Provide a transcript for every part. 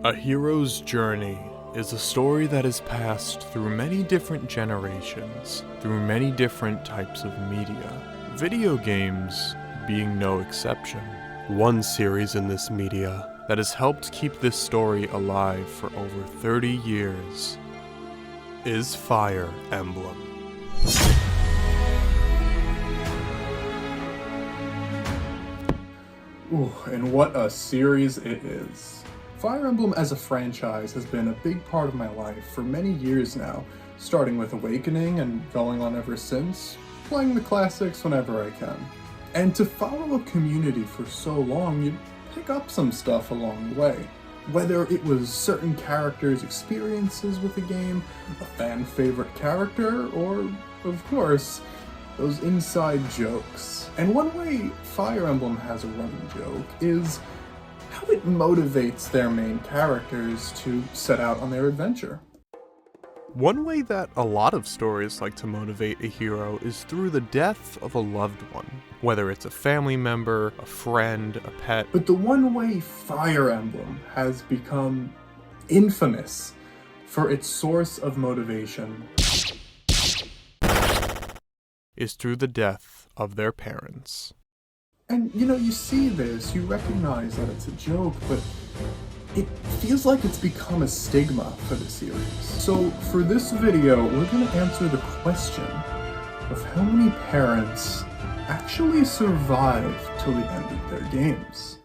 A hero's journey is a story that is passed through many different generations, through many different types of media, video games being no exception. One series in this media that has helped keep this story alive for over 30 years is Fire Emblem. Ooh, and what a series it is. Fire Emblem as a franchise has been a big part of my life for many years now, starting with Awakening and going on ever since, playing the classics whenever I can. And to follow a community for so long, you'd pick up some stuff along the way. Whether it was certain characters' experiences with the game, a fan favorite character, or, of course, those inside jokes. And one way Fire Emblem has a running joke is how it motivates their main characters to set out on their adventure. One way that a lot of stories like to motivate a hero is through the death of a loved one, whether it's a family member, a friend, a pet. But the one way Fire Emblem has become infamous for its source of motivation is through the death of their parents. And you see this, you recognize that it's a joke, but it feels like it's become a stigma for the series. So for this video, we're going to answer the question of how many parents actually survive till the end of their games.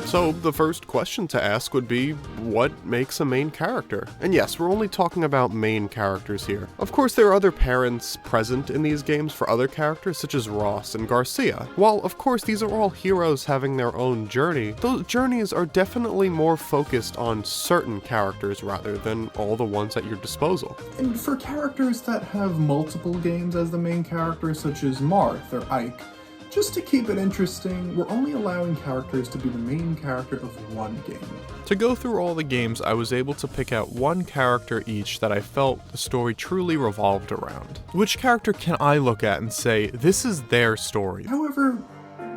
So the first question to ask would be, what makes a main character? And yes, we're only talking about main characters here. Of course, there are other parents present in these games for other characters, such as Ross and Garcia. While, of course, these are all heroes having their own journey, those journeys are definitely more focused on certain characters rather than all the ones at your disposal. And for characters that have multiple games as the main character, such as Marth or Ike, just to keep it interesting, we're only allowing characters to be the main character of one game. To go through all the games, I was able to pick out one character each that I felt the story truly revolved around. Which character can I look at and say, this is their story? However,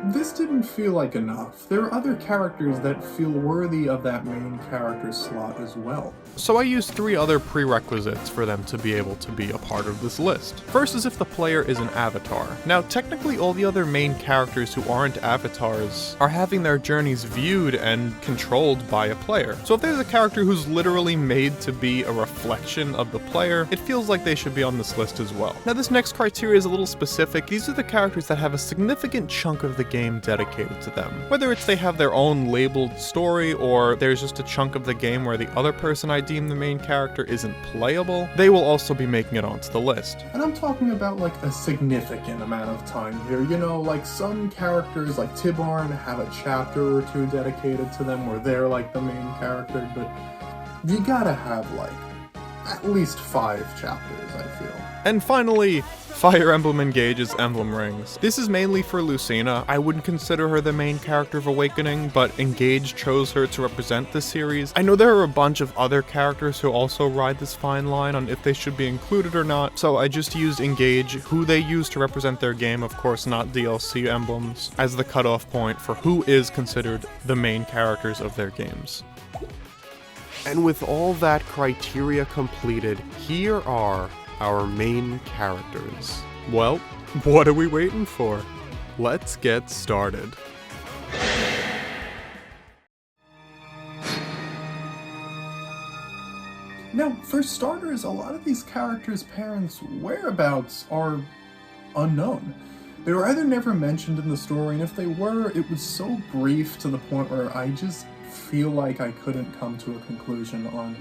this didn't feel like enough. There are other characters that feel worthy of that main character slot as well. So I used 3 other prerequisites for them to be able to be a part of this list. First is if the player is an avatar. Now technically all the other main characters who aren't avatars are having their journeys viewed and controlled by a player. So if there's a character who's literally made to be a reflection of the player, it feels like they should be on this list as well. Now this next criteria is a little specific. These are the characters that have a significant chunk of the game dedicated to them. Whether it's they have their own labeled story or there's just a chunk of the game where the other person I deem the main character isn't playable, they will also be making it onto the list. And I'm talking about like a significant amount of time here. Like some characters like Tibarn have a chapter or 2 dedicated to them where they're like the main character, but you gotta have like at least 5 chapters, I feel. And finally, Fire Emblem engages Emblem Rings. This is mainly for Lucina. I wouldn't consider her the main character of Awakening, but Engage chose her to represent the series. I know there are a bunch of other characters who also ride this fine line on if they should be included or not, so I just used Engage, who they use to represent their game, of course not DLC emblems, as the cutoff point for who is considered the main characters of their games. And with all that criteria completed, here are our main characters. Well, what are we waiting for? Let's get started. Now, for starters, a lot of these characters' parents' whereabouts are unknown. They were either never mentioned in the story, and if they were, it was so brief to the point where I just feel like I couldn't come to a conclusion on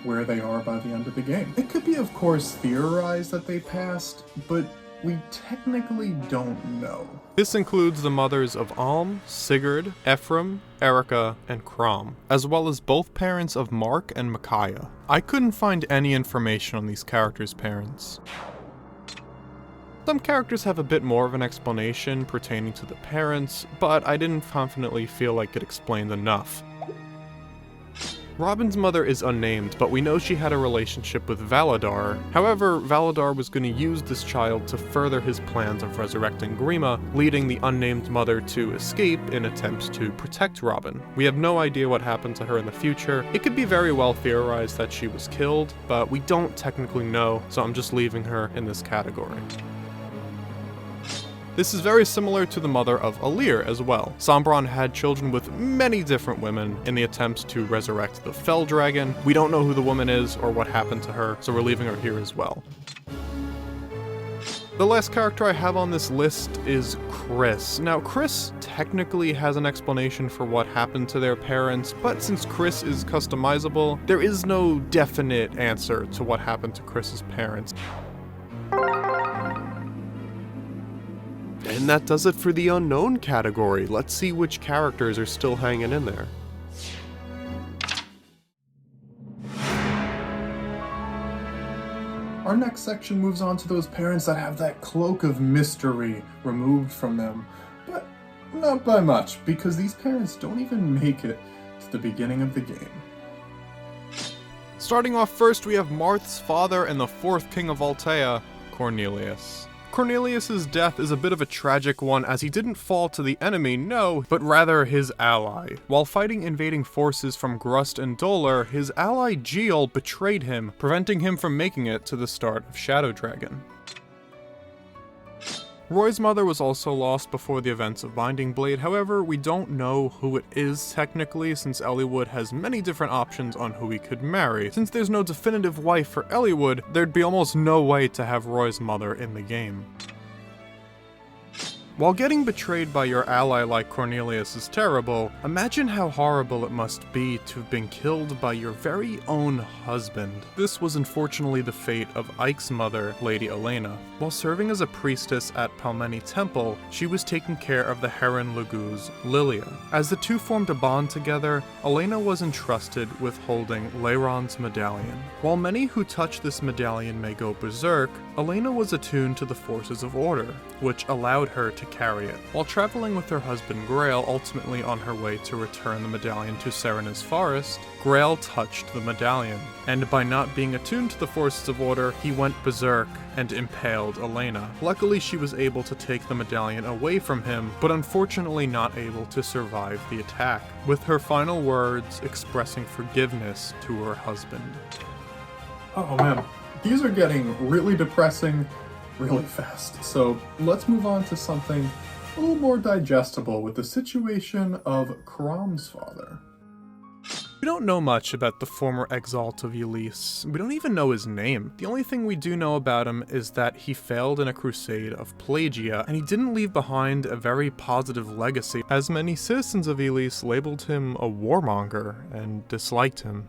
where they are by the end of the game. It could be, of course, theorized that they passed, but we technically don't know. This includes the mothers of Alm, Sigurd, Ephraim, Erica, and Crom, as well as both parents of Mark and Micaiah. I couldn't find any information on these characters' parents. Some characters have a bit more of an explanation pertaining to the parents, but I didn't confidently feel like it explained enough. Robin's mother is unnamed, but we know she had a relationship with Valadar. However, Valadar was going to use this child to further his plans of resurrecting Grima, leading the unnamed mother to escape in attempts to protect Robin. We have no idea what happened to her in the future. It could be very well theorized that she was killed, but we don't technically know, so I'm just leaving her in this category. This is very similar to the mother of Alir as well. Sombron had children with many different women in the attempts to resurrect the Fell Dragon. We don't know who the woman is or what happened to her, so we're leaving her here as well. The last character I have on this list is Chris. Now, Chris technically has an explanation for what happened to their parents, but since Chris is customizable, there is no definite answer to what happened to Chris's parents. And that does it for the unknown category. Let's see which characters are still hanging in there. Our next section moves on to those parents that have that cloak of mystery removed from them, but not by much, because these parents don't even make it to the beginning of the game. Starting off first, we have Marth's father and the fourth king of Altea, Cornelius. Cornelius's death is a bit of a tragic one, as he didn't fall to the enemy, no, but rather his ally. While fighting invading forces from Grust and Dolor, his ally Giel betrayed him, preventing him from making it to the start of Shadow Dragon. Roy's mother was also lost before the events of Binding Blade, however, we don't know who it is technically, since Eliwood has many different options on who he could marry. Since there's no definitive wife for Eliwood, there'd be almost no way to have Roy's mother in the game. While getting betrayed by your ally like Cornelius is terrible, imagine how horrible it must be to have been killed by your very own husband. This was unfortunately the fate of Ike's mother, Lady Elena. While serving as a priestess at Palmeni Temple, she was taking care of the Heron Laguz, Lilia. As the two formed a bond together, Elena was entrusted with holding Leiron's medallion. While many who touch this medallion may go berserk, Elena was attuned to the forces of order, which allowed her to carry it. While traveling with her husband Grail, ultimately on her way to return the medallion to Serena's forest, Grail touched the medallion, and by not being attuned to the forces of order, he went berserk and impaled Elena. Luckily, she was able to take the medallion away from him, but unfortunately not able to survive the attack, with her final words expressing forgiveness to her husband. Oh man, these are getting really depressing really fast. So let's move on to something a little more digestible with the situation of Crom's father. We don't know much about the former Exalt of Ylisse. We don't even know his name. The only thing we do know about him is that he failed in a crusade of Pelagia, and he didn't leave behind a very positive legacy, as many citizens of Ylisse labeled him a warmonger and disliked him.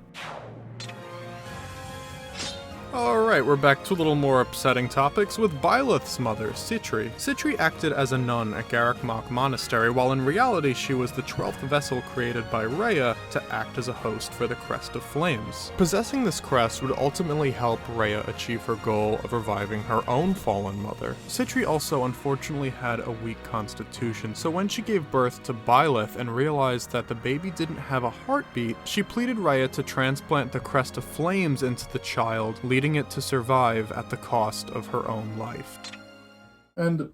Alright, we're back to a little more upsetting topics with Byleth's mother, Citri. Citri acted as a nun at Garreg Monastery, while in reality she was the 12th vessel created by Rhea to act as a host for the Crest of Flames. Possessing this crest would ultimately help Rhea achieve her goal of reviving her own fallen mother. Citri also unfortunately had a weak constitution, so when she gave birth to Byleth and realized that the baby didn't have a heartbeat, she pleaded Rhea to transplant the Crest of Flames into the child, leading it to survive at the cost of her own life. And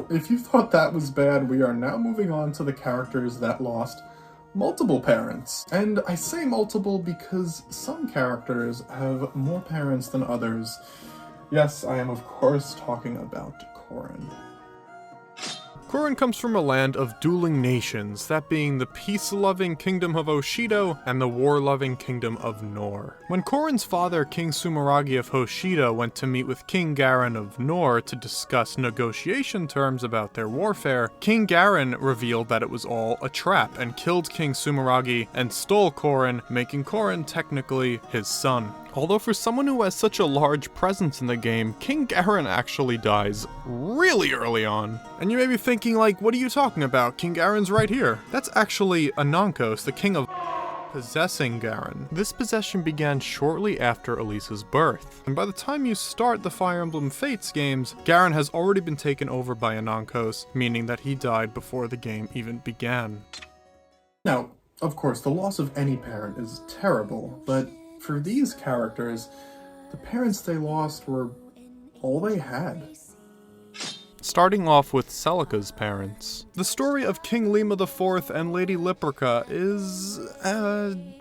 if you thought that was bad, we are now moving on to the characters that lost multiple parents. And I say multiple because some characters have more parents than others. Yes, I am of course talking about Corrin. Corrin comes from a land of dueling nations, that being the peace-loving kingdom of Hoshido and the war-loving kingdom of Nor. When Corrin's father, King Sumeragi of Hoshido, went to meet with King Garen of Nor to discuss negotiation terms about their warfare, King Garen revealed that it was all a trap and killed King Sumeragi and stole Corrin, making Corrin technically his son. Although for someone who has such a large presence in the game, King Garen actually dies really early on. And you may be thinking like, what are you talking about? King Garen's right here. That's actually Anankos, the king of possessing Garen. This possession began shortly after Elisa's birth, and by the time you start the Fire Emblem Fates games, Garen has already been taken over by Anankos, meaning that he died before the game even began. Now, Of course, the loss of any parent is terrible, but for these characters, the parents they lost were all they had. Starting off with Celica's parents. The story of King Lima IV and Lady Liprica is,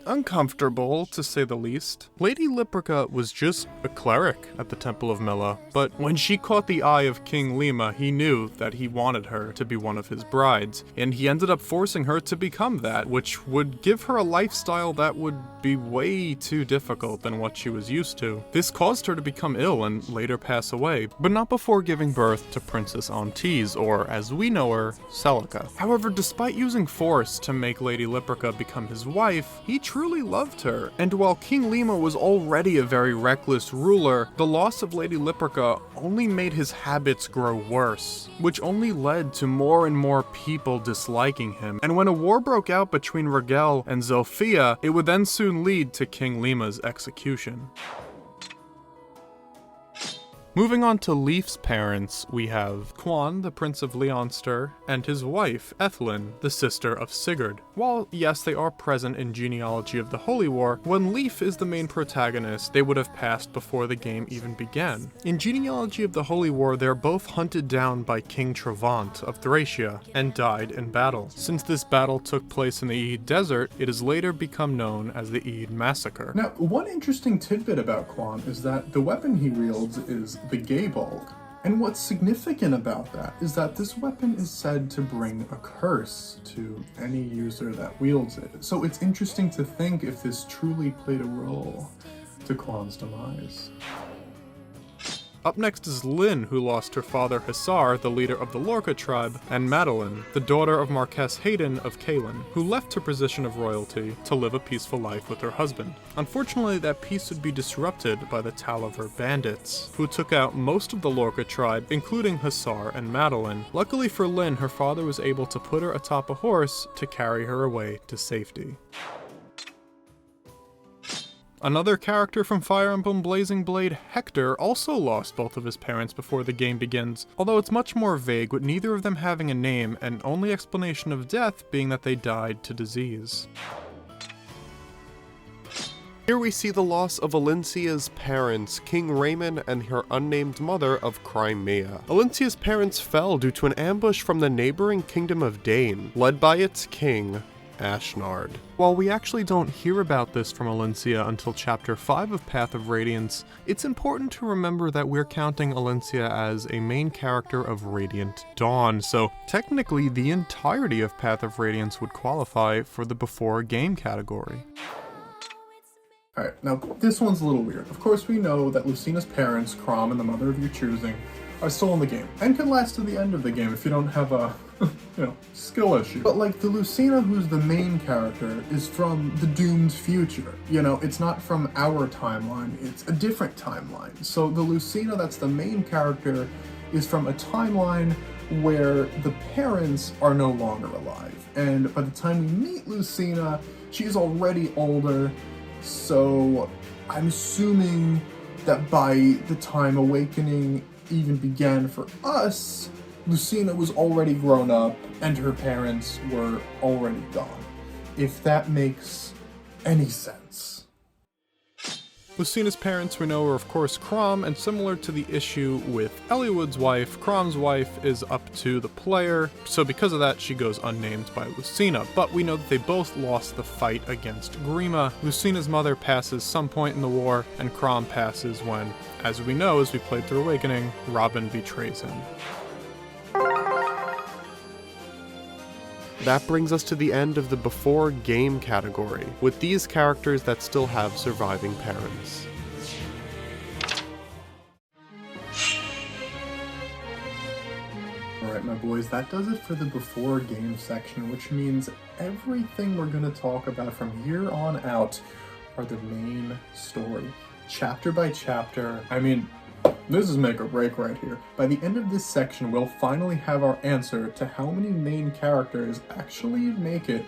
uncomfortable, to say the least. Lady Liprica was just a cleric at the Temple of Milla, but when she caught the eye of King Lima, he knew that he wanted her to be one of his brides, and he ended up forcing her to become that, which would give her a lifestyle that would be way too difficult than what she was used to. This caused her to become ill and later pass away, but not before giving birth to Princess Antise, or as we know her, Celica. However, despite using force to make Lady Liprica become his wife, he truly loved her, and while King Lima was already a very reckless ruler, the loss of Lady Liprica only made his habits grow worse, which only led to more and more people disliking him. And when a war broke out between Rigel and Zofia, it would then soon lead to King Lima's execution. Moving on to Leif's parents, we have Quan, the Prince of Leonster, and his wife, Ethelyn, the sister of Sigurd. While, yes, they are present in Genealogy of the Holy War, when Leif is the main protagonist, they would have passed before the game even began. In Genealogy of the Holy War, they are both hunted down by King Travant of Thracia, and died in battle. Since this battle took place in the Eid Desert, it has later become known as the Eid Massacre. Now, one interesting tidbit about Quan is that the weapon he wields is the Gaebulg. And what's significant about that is that this weapon is said to bring a curse to any user that wields it. So it's interesting to think if this truly played a role to Quan's demise. Up next is Lyn, who lost her father Hisar, the leader of the Lorca tribe, and Madeline, the daughter of Marquess Hayden of Caelan, who left her position of royalty to live a peaceful life with her husband. Unfortunately, that peace would be disrupted by the Talaver bandits, who took out most of the Lorca tribe, including Hisar and Madeline. Luckily for Lyn, her father was able to put her atop a horse to carry her away to safety. Another character from Fire Emblem Blazing Blade, Hector, also lost both of his parents before the game begins, although it's much more vague, with neither of them having a name, and only explanation of death being that they died to disease. Here we see the loss of Alincia's parents, King Raymond and her unnamed mother of Crimea. Alincia's parents fell due to an ambush from the neighboring kingdom of Dane, led by its king, Ashnard. While we actually don't hear about this from Alincia until Chapter 5 of Path of Radiance, it's important to remember that we're counting Alincia as a main character of Radiant Dawn, so technically the entirety of Path of Radiance would qualify for the before game category. Alright, now this one's a little weird. Of course we know that Lucina's parents, Crom and the mother of your choosing, are still in the game, and can last to the end of the game if you don't have a, skill issue. But like the Lucina who's the main character is from the doomed future. It's not from our timeline, it's a different timeline. So the Lucina that's the main character is from a timeline where the parents are no longer alive. And by the time we meet Lucina, she's already older, so I'm assuming that by the time Awakening even began for us, Lucina was already grown up and her parents were already gone. If that makes any sense. Lucina's parents we know are of course Crom, and similar to the issue with Eliwood's wife, Crom's wife is up to the player, so because of that she goes unnamed by Lucina, but we know that they both lost the fight against Grima. Lucina's mother passes some point in the war, and Crom passes when, as we know as we played through Awakening, Robin betrays him. That brings us to the end of the before game category, with these characters that still have surviving parents. Alright my boys, that does it for the before game section, which means everything we're going to talk about from here on out are the main story. Chapter by chapter, this is make or break right here. By the end of this section, we'll finally have our answer to how many main characters actually make it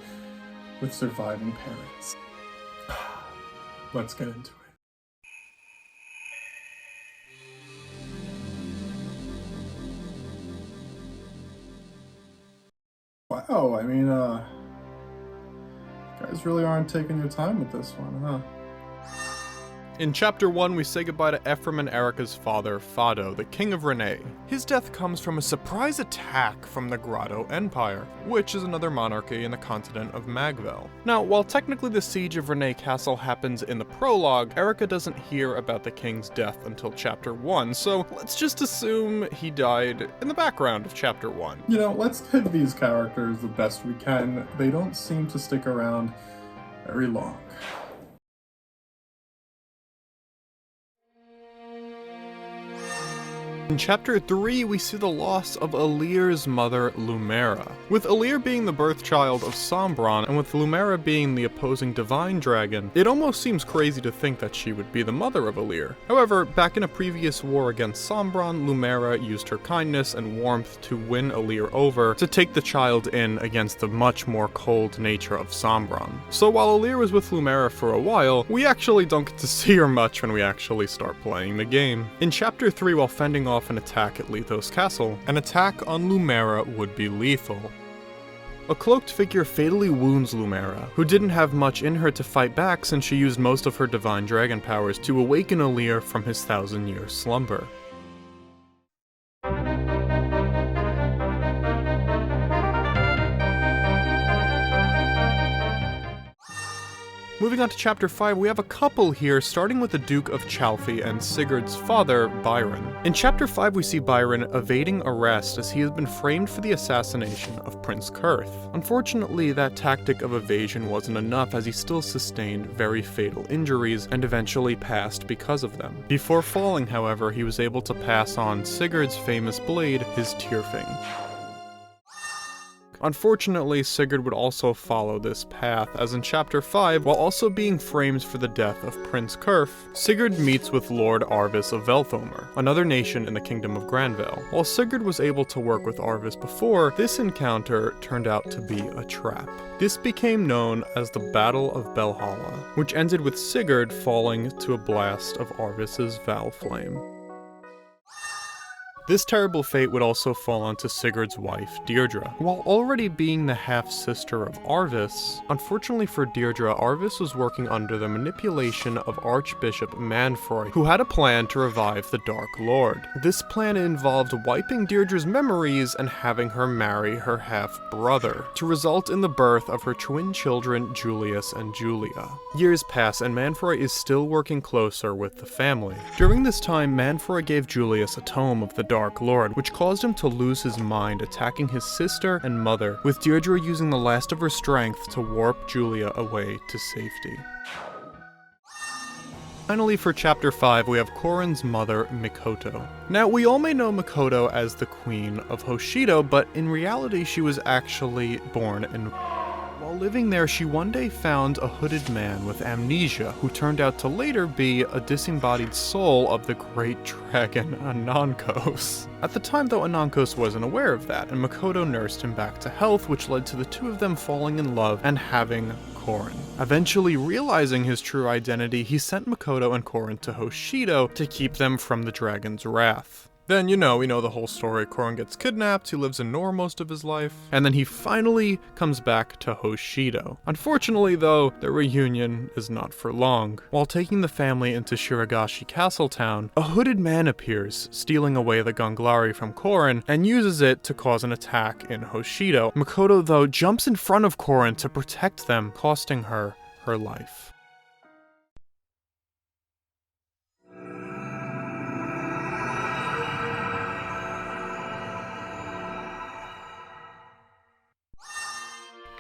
with surviving parents. Let's get into it. Wow, Guys really aren't taking your time with this one, huh? In Chapter 1, we say goodbye to Ephraim and Erica's father, Fado, the King of Renee. His death comes from a surprise attack from the Grotto Empire, which is another monarchy in the continent of Magvel. Now, while technically the siege of Renee Castle happens in the prologue, Erica doesn't hear about the king's death until Chapter 1, so let's just assume he died in the background of Chapter 1. You know, let's pick these characters the best we can. They don't seem to stick around very long. In Chapter 3, we see the loss of Alir's mother, Lumera. With Alir being the birth child of Sombron, and with Lumera being the opposing divine dragon, it almost seems crazy to think that she would be the mother of Alir. However, back in a previous war against Sombron, Lumera used her kindness and warmth to win Alir over to take the child in against the much more cold nature of Sombron. So while Alir was with Lumera for a while, we actually don't get to see her much when we actually start playing the game. In Chapter 3, while fending off an attack at Lethos Castle, an attack on Lumera would be lethal. A cloaked figure fatally wounds Lumera, who didn't have much in her to fight back since she used most of her divine dragon powers to awaken Alir from his 1,000-year slumber. Moving on to Chapter 5, we have a couple here, starting with the Duke of Chalfie and Sigurd's father, Byron. In Chapter 5, we see Byron evading arrest as he has been framed for the assassination of Prince Kurth. Unfortunately, that tactic of evasion wasn't enough as he still sustained very fatal injuries and eventually passed because of them. Before falling, however, he was able to pass on Sigurd's famous blade, his Tyrfing. Unfortunately, Sigurd would also follow this path, as in Chapter 5, while also being framed for the death of Prince Kurf, Sigurd meets with Lord Arvis of Velthomer, another nation in the Kingdom of Granvale. While Sigurd was able to work with Arvis before, this encounter turned out to be a trap. This became known as the Battle of Belhalla, which ended with Sigurd falling to a blast of Arvis's Val Flame. This terrible fate would also fall onto Sigurd's wife, Deirdre. While already being the half-sister of Arvis, unfortunately for Deirdre, Arvis was working under the manipulation of Archbishop Manfroy, who had a plan to revive the Dark Lord. This plan involved wiping Deirdre's memories and having her marry her half-brother, to result in the birth of her twin children, Julius and Julia. Years pass, and Manfroy is still working closer with the family. During this time, Manfroy gave Julius a tome of the Dark Lord, which caused him to lose his mind, attacking his sister and mother, with Deirdre using the last of her strength to warp Julia away to safety. Finally, for Chapter 5, we have Corrin's mother, Mikoto. Now, we all may know Mikoto as the Queen of Hoshido, but in reality she was actually born in... While living there, she one day found a hooded man with amnesia, who turned out to later be a disembodied soul of the great dragon Anankos. At the time, though, Anankos wasn't aware of that, and Mikoto nursed him back to health, which led to the two of them falling in love and having Corrin. Eventually realizing his true identity, he sent Mikoto and Corrin to Hoshido to keep them from the dragon's wrath. Then, we know the whole story. Corrin gets kidnapped, he lives in Nor most of his life, and then he finally comes back to Hoshido. Unfortunately, though, the reunion is not for long. While taking the family into Shiragashi Castle Town, a hooded man appears, stealing away the Gonglari from Corrin, and uses it to cause an attack in Hoshido. Mikoto, though, jumps in front of Corrin to protect them, costing her her life.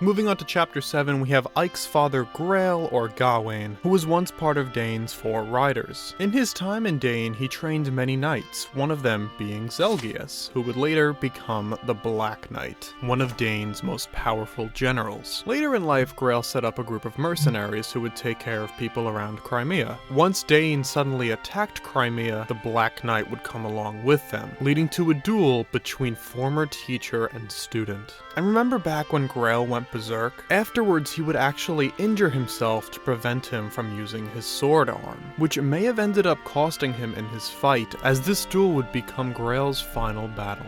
Moving on to Chapter 7, we have Ike's father Grail, or Gawain, who was once part of Dane's 4 riders. In his time in Dane, he trained many knights, one of them being Zelgius, who would later become the Black Knight, one of Dane's most powerful generals. Later in life, Grail set up a group of mercenaries who would take care of people around Crimea. Once Dane suddenly attacked Crimea, the Black Knight would come along with them, leading to a duel between former teacher and student. And remember back when Grail went berserk? Afterwards, he would actually injure himself to prevent him from using his sword arm, which may have ended up costing him in his fight, as this duel would become Grail's final battle.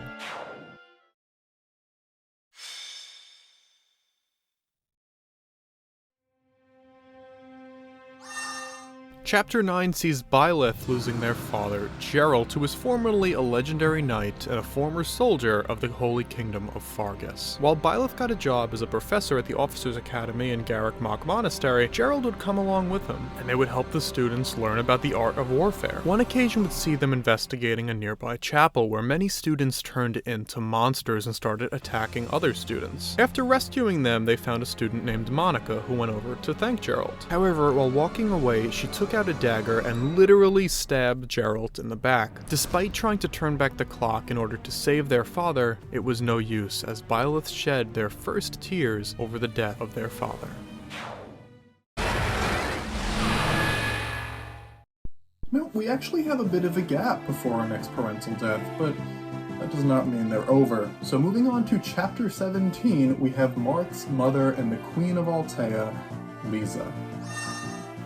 Chapter 9 sees Byleth losing their father, Geralt, who was formerly a legendary knight and a former soldier of the Holy Kingdom of Fargus. While Byleth got a job as a professor at the Officers' Academy in Garreg Mach Monastery, Geralt would come along with him, and they would help the students learn about the art of warfare. One occasion would see them investigating a nearby chapel where many students turned into monsters and started attacking other students. After rescuing them, they found a student named Monica who went over to thank Geralt. However, while walking away, she took out a dagger and literally stabbed Geralt in the back. Despite trying to turn back the clock in order to save their father, it was no use, as Byleth shed their first tears over the death of their father. Now, we actually have a bit of a gap before our next parental death, but that does not mean they're over. So moving on to Chapter 17, we have Marth's mother and the Queen of Altea, Lisa.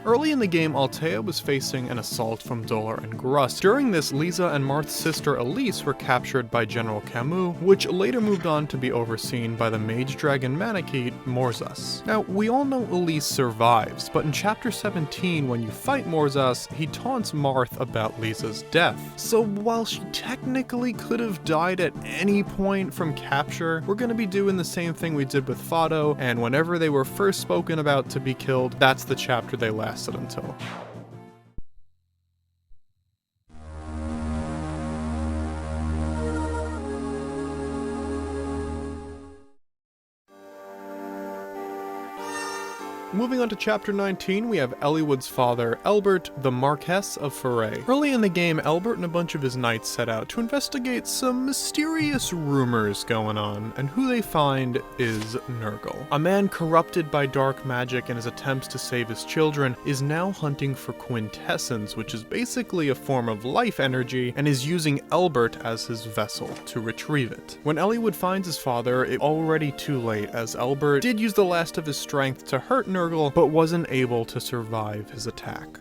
Early in the game, Altea was facing an assault from Dolar and Grust. During this, Lisa and Marth's sister Elise were captured by General Camus, which later moved on to be overseen by the mage dragon Manakete, Morzas. Now, we all know Elise survives, but in Chapter 17, when you fight Morzas, he taunts Marth about Lisa's death. So while she technically could have died at any point from capture, we're gonna be doing the same thing we did with Fado, and whenever they were first spoken about to be killed, that's the chapter they lasted until. Moving on to Chapter 19, we have Eliwood's father, Elbert, the Marquess of Foray. Early in the game, Elbert and a bunch of his knights set out to investigate some mysterious rumors going on, and who they find is Nurgle. A man corrupted by dark magic in his attempts to save his children is now hunting for quintessence, which is basically a form of life energy, and is using Elbert as his vessel to retrieve it. When Eliwood finds his father, it's already too late, as Elbert did use the last of his strength to hurt Nurgle, but wasn't able to survive his attack.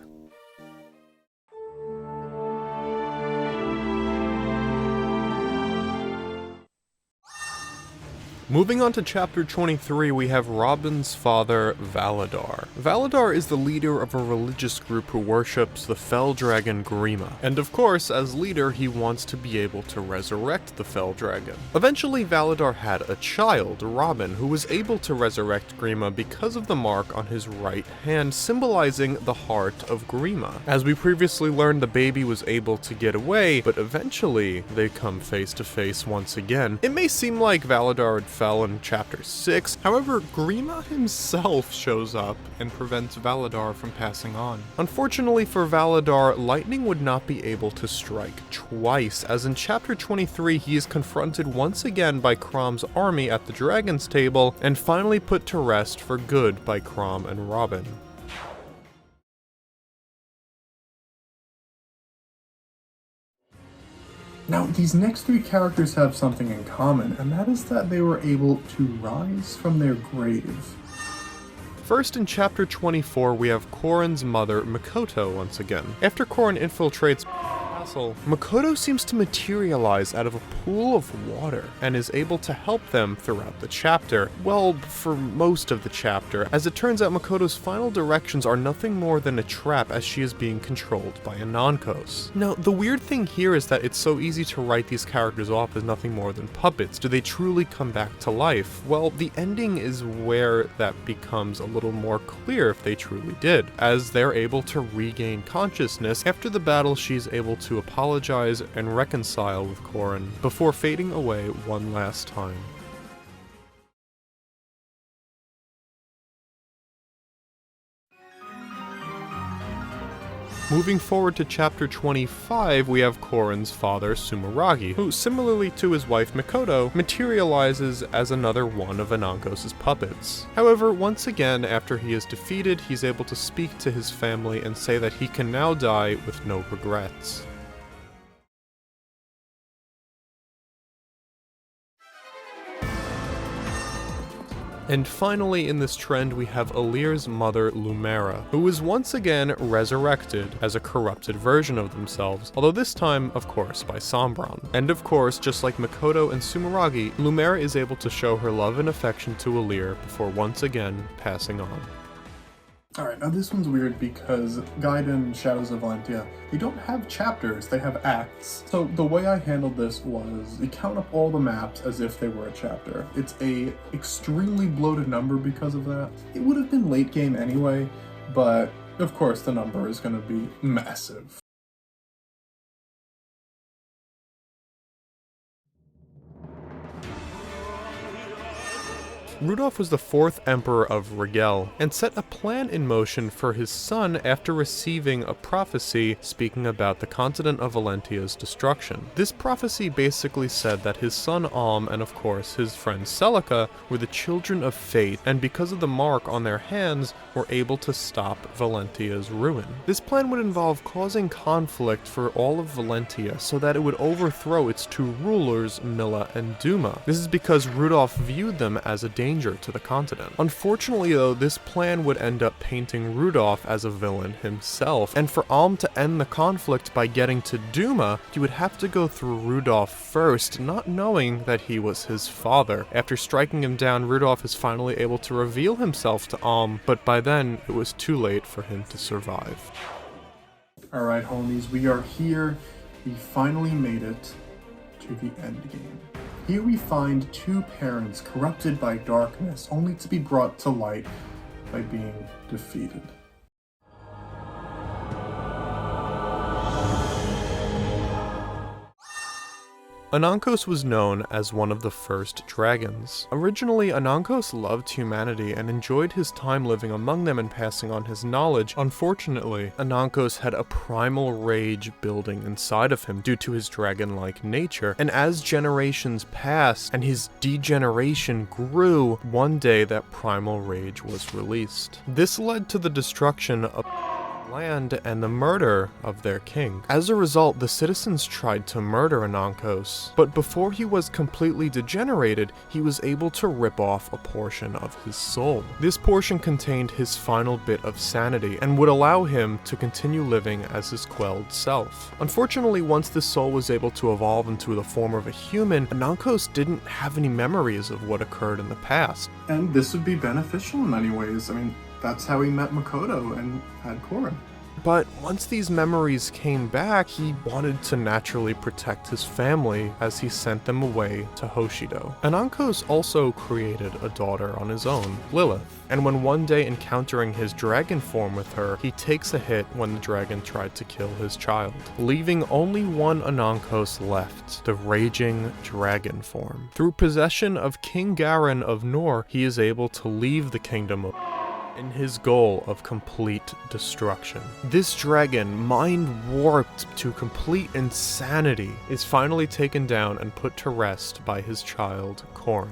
Moving on to Chapter 23, we have Robin's father, Valadar. Valadar is the leader of a religious group who worships the fell dragon Grima. And of course, as leader, he wants to be able to resurrect the fell dragon. Eventually, Valadar had a child, Robin, who was able to resurrect Grima because of the mark on his right hand, symbolizing the heart of Grima. As we previously learned, the baby was able to get away, but eventually, they come face to face once again. It may seem like Valadar had fell in Chapter 6, however, Grima himself shows up and prevents Valadar from passing on. Unfortunately for Valadar, lightning would not be able to strike twice, as in Chapter 23 he is confronted once again by Crom's army at the Dragon's Table, and finally put to rest for good by Crom and Robin. Now, these next three characters have something in common, and that is that they were able to rise from their grave. First, in Chapter 24, we have Corrin's mother, Mikoto, once again. After Corrin infiltrates castle, Mikoto seems to materialize out of a pool of water and is able to help them throughout the chapter. Well, for most of the chapter. As it turns out, Mikoto's final directions are nothing more than a trap, as she is being controlled by a Nonkos. Now, the weird thing here is that it's so easy to write these characters off as nothing more than puppets. Do they truly come back to life? Well, the ending is where that becomes a little more clear if they truly did, as they're able to regain consciousness. After the battle, she's able to apologize and reconcile with Corrin before fading away one last time. Moving forward to Chapter 25, we have Corrin's father, Sumeragi, who, similarly to his wife Mikoto, materializes as another one of Anonkos' puppets. However, once again, after he is defeated, he's able to speak to his family and say that he can now die with no regrets. And finally, in this trend, we have Alir's mother, Lumera, who is once again resurrected as a corrupted version of themselves, although this time, of course, by Sombron. And of course, just like Mikoto and Sumeragi, Lumera is able to show her love and affection to Alir before once again passing on. Alright, now this one's weird because Gaiden Shadows of Valentia, they don't have chapters, they have acts. So the way I handled this was you count up all the maps as if they were a chapter. It's a extremely bloated number because of that. It would have been late game anyway, but of course the number is going to be massive. Rudolph was the fourth emperor of Rigel, and set a plan in motion for his son after receiving a prophecy speaking about the continent of Valentia's destruction. This prophecy basically said that his son Alm and of course his friend Celica were the children of fate, and because of the mark on their hands were able to stop Valentia's ruin. This plan would involve causing conflict for all of Valentia so that it would overthrow its two rulers, Milla and Duma. This is because Rudolph viewed them as a danger to the continent. Unfortunately though, this plan would end up painting Rudolph as a villain himself, and for Alm to end the conflict by getting to Duma, he would have to go through Rudolph first, not knowing that he was his father. After striking him down, Rudolph is finally able to reveal himself to Alm, but by then it was too late for him to survive. Alright homies, we are here. We finally made it to the end game. Here we find two parents corrupted by darkness, only to be brought to light by being defeated. Anankos was known as one of the first dragons. Originally, Anankos loved humanity and enjoyed his time living among them and passing on his knowledge. Unfortunately, Anankos had a primal rage building inside of him due to his dragon-like nature, and as generations passed and his degeneration grew, one day that primal rage was released. This led to the destruction of land and the murder of their king. As a result, the citizens tried to murder Anankos, but before he was completely degenerated, he was able to rip off a portion of his soul. This portion contained his final bit of sanity and would allow him to continue living as his quelled self. Unfortunately, once the soul was able to evolve into the form of a human, Anankos didn't have any memories of what occurred in the past. And this would be beneficial in many ways. I mean, that's how he met Makoto and had Korin. But once these memories came back, he wanted to naturally protect his family as he sent them away to Hoshido. Anankos also created a daughter on his own, Lilith, and when one day encountering his dragon form with her, he takes a hit when the dragon tried to kill his child, leaving only one Anankos left, the raging dragon form. Through possession of King Garin of Nor, he is able to leave the kingdom of in his goal of complete destruction. This dragon, mind-warped to complete insanity, is finally taken down and put to rest by his child, Korin.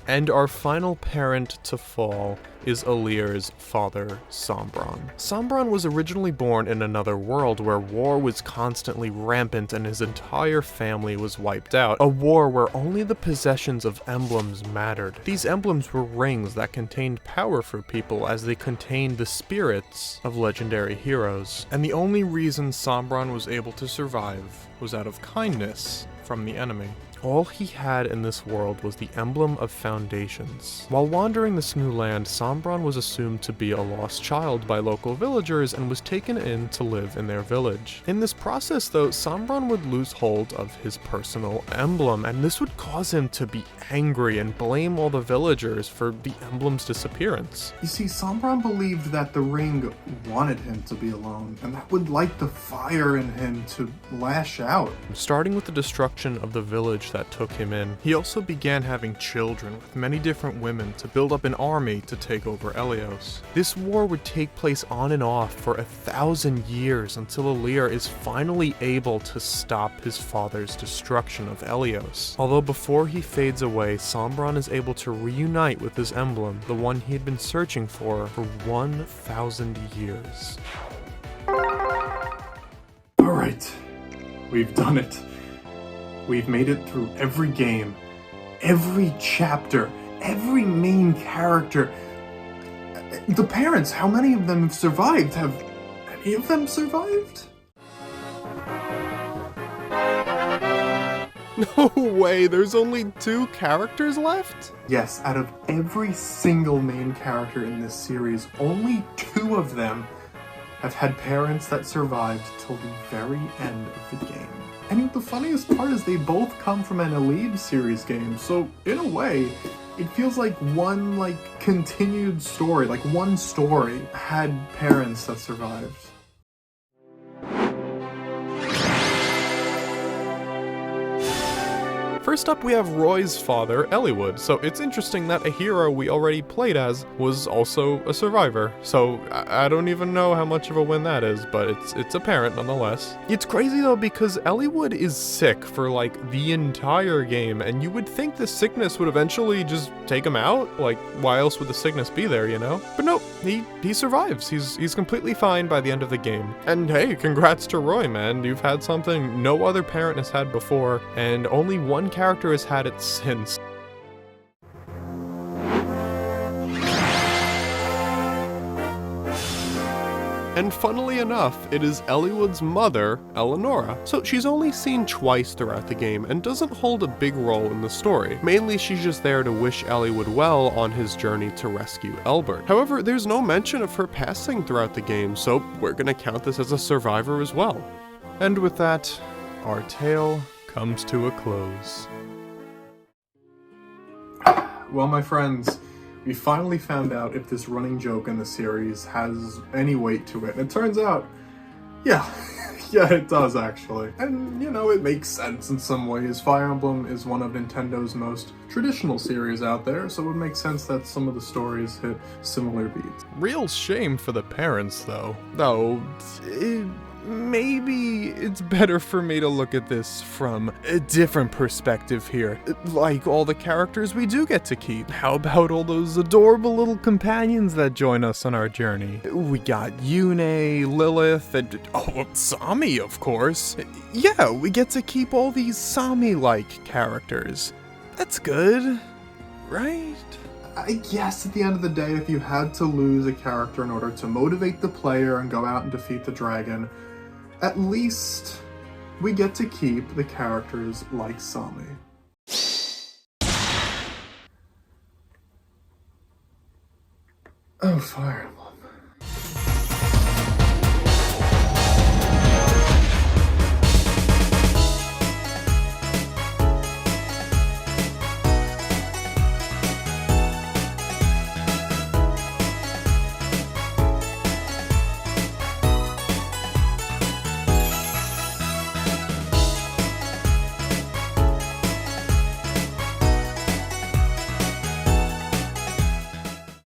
And our final parent to fall is Alir's father, Sombron. Sombron was originally born in another world where war was constantly rampant and his entire family was wiped out. A war where only the possessions of emblems mattered. These emblems were rings that contained power for people as they contained the spirits of legendary heroes. And the only reason Sombron was able to survive was out of kindness from the enemy. All he had in this world was the emblem of foundations. While wandering this new land, Sombron was assumed to be a lost child by local villagers and was taken in to live in their village. In this process though, Sombron would lose hold of his personal emblem, and this would cause him to be angry and blame all the villagers for the emblem's disappearance. You see, Sombron believed that the ring wanted him to be alone, and that would light the fire in him to lash out. Starting with the destruction of the village that took him in, he also began having children with many different women to build up an army to take over Elios. This war would take place on and off for 1,000 years until Alir is finally able to stop his father's destruction of Elios. Although before he fades away, Sombron is able to reunite with his emblem, the one he had been searching for 1,000 years. Alright, we've done it. We've made it through every game, every chapter, every main character. The parents, how many of them have survived? Have any of them survived? No way, there's only 2 characters left? Yes, out of every single main character in this series, only 2 of them have had parents that survived till the very end of the game. And the funniest part is they both come from an Elite series game, so in a way, it feels like one continued story, like one story had parents that survived. First up, we have Roy's father, Eliwood, so it's interesting that a hero we already played as was also a survivor, so I don't even know how much of a win that is, but it's apparent nonetheless. It's crazy though because Eliwood is sick for like the entire game, and you would think the sickness would eventually just take him out, like why else would the sickness be there, you know? But nope, he survives, he's completely fine by the end of the game. And hey, congrats to Roy, man, you've had something no other parent has had before, and only one character has had it since. And funnily enough, it is Eliwood's mother, Eleonora. So she's only seen twice throughout the game and doesn't hold a big role in the story. Mainly she's just there to wish Eliwood well on his journey to rescue Elbert. However, there's no mention of her passing throughout the game, so we're gonna count this as a survivor as well. And with that, our tale comes to a close. Well, my friends, we finally found out if this running joke in the series has any weight to it. And it turns out, yeah, it does actually. And, you know, it makes sense in some ways. Fire Emblem is one of Nintendo's most traditional series out there, so it would make sense that some of the stories hit similar beats. Real shame for the parents, though. Maybe it's better for me to look at this from a different perspective here. Like all the characters we do get to keep. How about all those adorable little companions that join us on our journey? We got Yune, Lilith, and Sami, of course. Yeah, we get to keep all these Sami-like characters. That's good, right? I guess at the end of the day, if you had to lose a character in order to motivate the player and go out and defeat the dragon, at least we get to keep the characters like Sami. Oh, Fire Emblem.